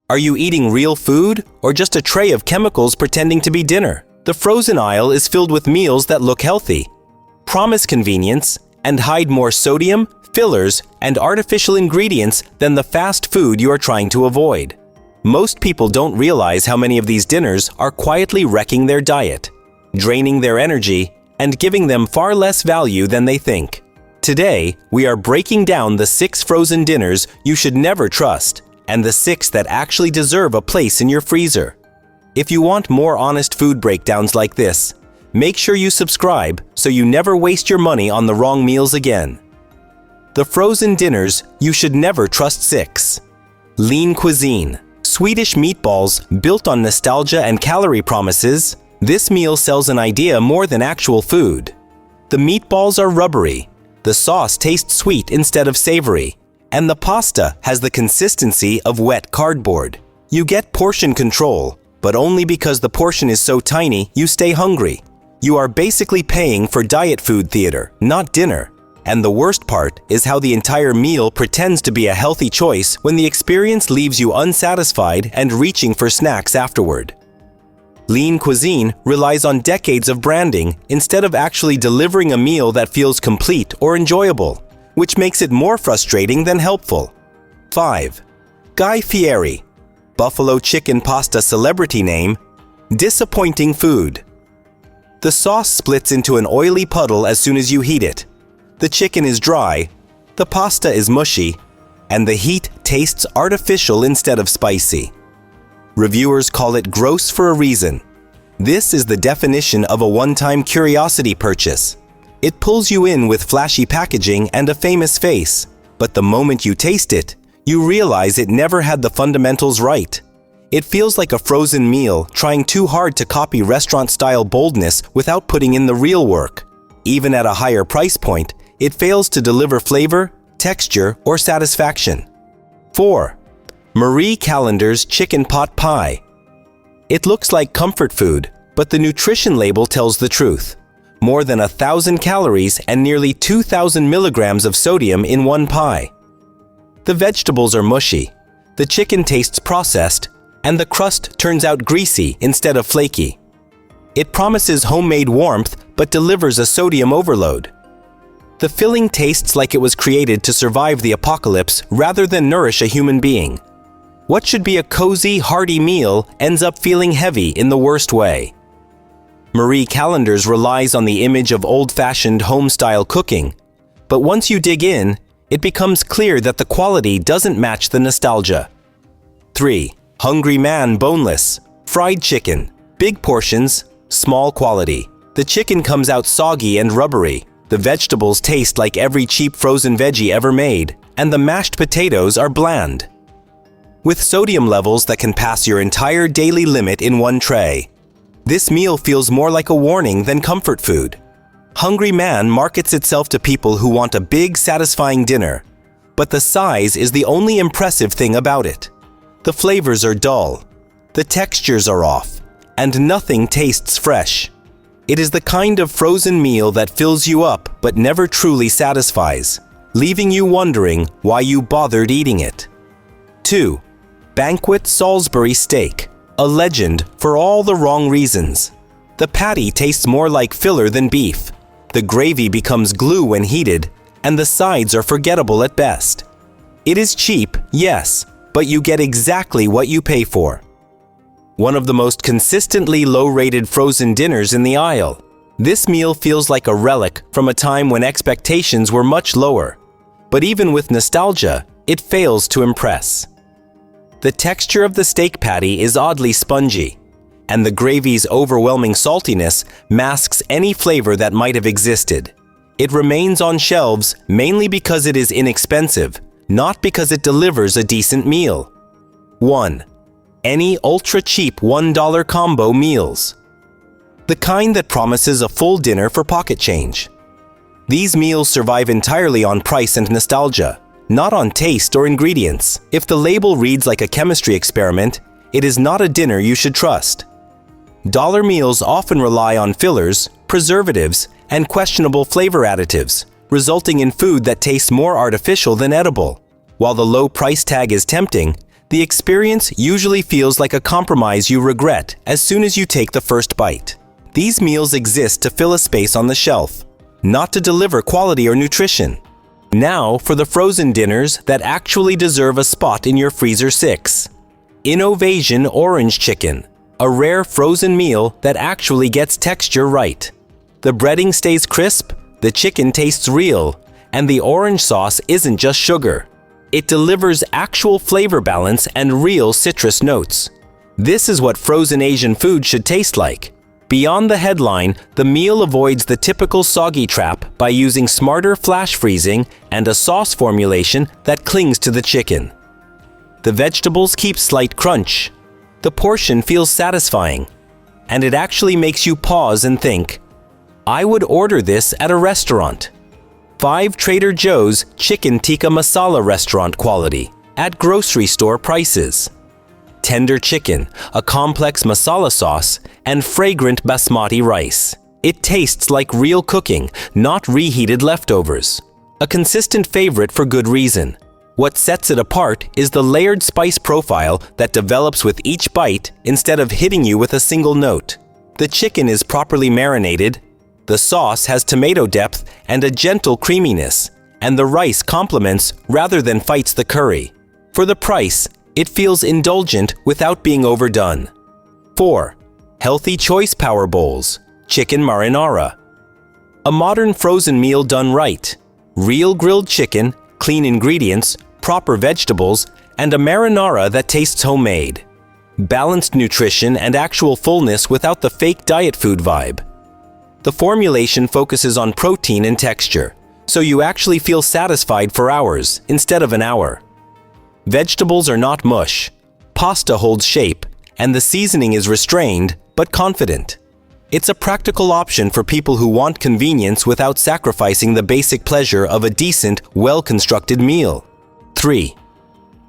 Are you eating real food or just a tray of chemicals pretending to be dinner? The frozen aisle is filled with meals that look healthy, promise convenience, and hide more sodium, fillers, and artificial ingredients than the fast food you are trying to avoid. Most people don't realize how many of these dinners are quietly wrecking their diet, draining their energy, and giving them far less value than they think. Today, we are breaking down the 6 frozen dinners you should never trust and the 6 that actually deserve a place in your freezer. If you want more honest food breakdowns like this, make sure you subscribe so you never waste your money on the wrong meals again. The frozen dinners you should never trust. 6. Lean cuisine. Swedish meatballs built on nostalgia and calorie promises. This meal sells an idea more than actual food. The meatballs are rubbery, the sauce tastes sweet instead of savory, and the pasta has the consistency of wet cardboard. You get portion control, but only because the portion is so tiny you stay hungry. You are basically paying for diet food theater, not dinner. And the worst part is how the entire meal pretends to be a healthy choice when the experience leaves you unsatisfied and reaching for snacks afterward. Lean cuisine relies on decades of branding instead of actually delivering a meal that feels complete or enjoyable, which makes it more frustrating than helpful. 5. Guy Fieri. Buffalo chicken pasta celebrity name. Disappointing food. The sauce splits into an oily puddle as soon as you heat it. The chicken is dry, the pasta is mushy, and the heat tastes artificial instead of spicy. Reviewers call it gross for a reason. This is the definition of a one-time curiosity purchase. It pulls you in with flashy packaging and a famous face, but the moment you taste it, you realize it never had the fundamentals right. It feels like a frozen meal trying too hard to copy restaurant-style boldness without putting in the real work. Even at a higher price point, it fails to deliver flavor, texture, or satisfaction. 4. Marie Callender's chicken pot pie. It looks like comfort food, but the nutrition label tells the truth. More than 1,000 calories and nearly 2,000 milligrams of sodium in one pie. The vegetables are mushy, the chicken tastes processed, and the crust turns out greasy instead of flaky. It promises homemade warmth but delivers a sodium overload. The filling tastes like it was created to survive the apocalypse rather than nourish a human being. What should be a cozy, hearty meal ends up feeling heavy in the worst way. Marie Callender's relies on the image of old-fashioned home-style cooking, but once you dig in, it becomes clear that the quality doesn't match the nostalgia. 3. Hungry Man Boneless. Fried chicken. Big portions, small quality. The chicken comes out soggy and rubbery. The vegetables taste like every cheap frozen veggie ever made, and the mashed potatoes are bland. With sodium levels that can pass your entire daily limit in one tray. This meal feels more like a warning than comfort food. Hungry Man markets itself to people who want a big, satisfying dinner, but the size is the only impressive thing about it. The flavors are dull, the textures are off, and nothing tastes fresh. It is the kind of frozen meal that fills you up but never truly satisfies, leaving you wondering why you bothered eating it. 2. Banquet Salisbury Steak. A legend for all the wrong reasons. The patty tastes more like filler than beef. The gravy becomes glue when heated, and the sides are forgettable at best. It is cheap, yes, but you get exactly what you pay for. One of the most consistently low-rated frozen dinners in the aisle. This meal feels like a relic from a time when expectations were much lower. But even with nostalgia, it fails to impress. The texture of the steak patty is oddly spongy, and the gravy's overwhelming saltiness masks any flavor that might have existed. It remains on shelves mainly because it is inexpensive, not because it delivers a decent meal. 1. Any ultra-cheap $1 combo meals. The kind that promises a full dinner for pocket change. These meals survive entirely on price and nostalgia, not on taste or ingredients. If the label reads like a chemistry experiment, it is not a dinner you should trust. Dollar meals often rely on fillers, preservatives, and questionable flavor additives, resulting in food that tastes more artificial than edible. While the low price tag is tempting, The experience usually feels like a compromise you regret as soon as you take the first bite. These meals exist to fill a space on the shelf, not to deliver quality or nutrition. Now for the frozen dinners that actually deserve a spot in your freezer 6. Innovation Orange Chicken, a rare frozen meal that actually gets texture right. The breading stays crisp, the chicken tastes real, and the orange sauce isn't just sugar. It delivers actual flavor balance and real citrus notes. This is what frozen Asian food should taste like. Beyond the headline, the meal avoids the typical soggy trap by using smarter flash freezing and a sauce formulation that clings to the chicken. The vegetables keep slight crunch. The portion feels satisfying. And it actually makes you pause and think, I would order this at a restaurant. 5 Trader Joe's Chicken Tikka Masala restaurant quality at grocery store prices. Tender chicken, a complex masala sauce, and fragrant basmati rice. It tastes like real cooking, not reheated leftovers. A consistent favorite for good reason. What sets it apart is the layered spice profile that develops with each bite instead of hitting you with a single note. The chicken is properly marinated, the sauce has tomato depth and a gentle creaminess, and the rice complements rather than fights the curry. For the price, it feels indulgent without being overdone. 4. Healthy Choice Power Bowls, Chicken Marinara. A modern frozen meal done right. Real grilled chicken, clean ingredients, proper vegetables, and a marinara that tastes homemade. Balanced nutrition and actual fullness without the fake diet food vibe. The formulation focuses on protein and texture, so you actually feel satisfied for hours instead of an hour. Vegetables are not mush. Pasta holds shape, and the seasoning is restrained but confident. It's a practical option for people who want convenience without sacrificing the basic pleasure of a decent, well-constructed meal. 3.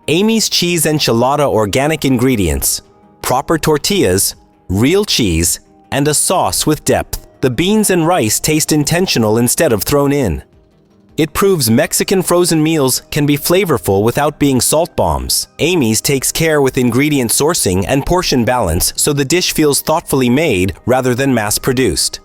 Amy's Cheese Enchilada organic ingredients, proper tortillas, real cheese, and a sauce with depth. The beans and rice taste intentional instead of thrown in. It proves Mexican frozen meals can be flavorful without being salt bombs. Amy's takes care with ingredient sourcing and portion balance so the dish feels thoughtfully made rather than mass-produced.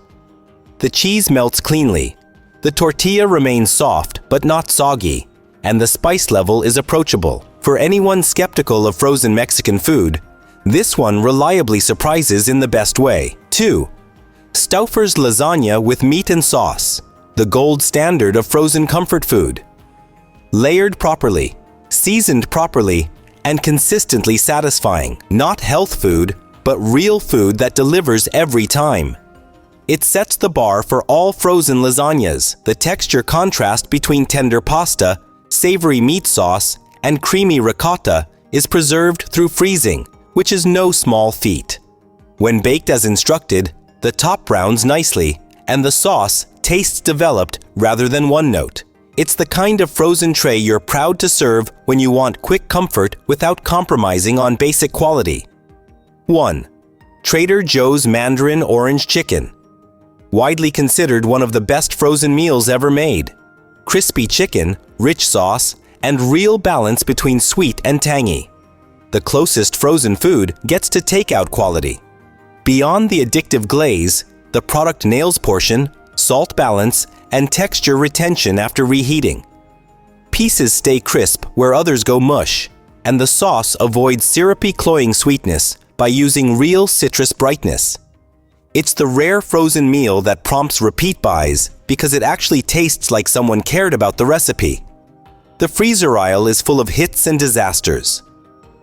The cheese melts cleanly. The tortilla remains soft but not soggy, and the spice level is approachable. For anyone skeptical of frozen Mexican food, this one reliably surprises in the best way. 2. Stauffer's Lasagna with meat and sauce, the gold standard of frozen comfort food. Layered properly, seasoned properly, and consistently satisfying. Not health food, but real food that delivers every time. It sets the bar for all frozen lasagnas. The texture contrast between tender pasta, savory meat sauce, and creamy ricotta is preserved through freezing, which is no small feat. When baked as instructed, the top browns nicely, and the sauce tastes developed rather than one note. It's the kind of frozen tray you're proud to serve when you want quick comfort without compromising on basic quality. 1. Trader Joe's Mandarin Orange Chicken. Widely considered one of the best frozen meals ever made. Crispy chicken, rich sauce, and real balance between sweet and tangy. The closest frozen food gets to takeout quality. Beyond the addictive glaze, the product nails portion, salt balance, and texture retention after reheating. Pieces stay crisp where others go mush, and the sauce avoids syrupy cloying sweetness by using real citrus brightness. It's the rare frozen meal that prompts repeat buys because it actually tastes like someone cared about the recipe. The freezer aisle is full of hits and disasters.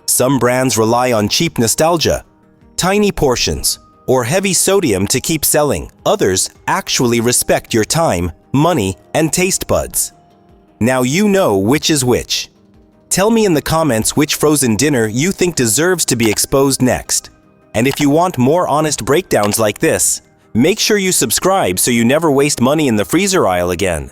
Some brands rely on cheap nostalgia, tiny portions, or heavy sodium to keep selling. Others actually respect your time, money, and taste buds. Now you know which is which. Tell me in the comments which frozen dinner you think deserves to be exposed next. And if you want more honest breakdowns like this, make sure you subscribe so you never waste money in the freezer aisle again.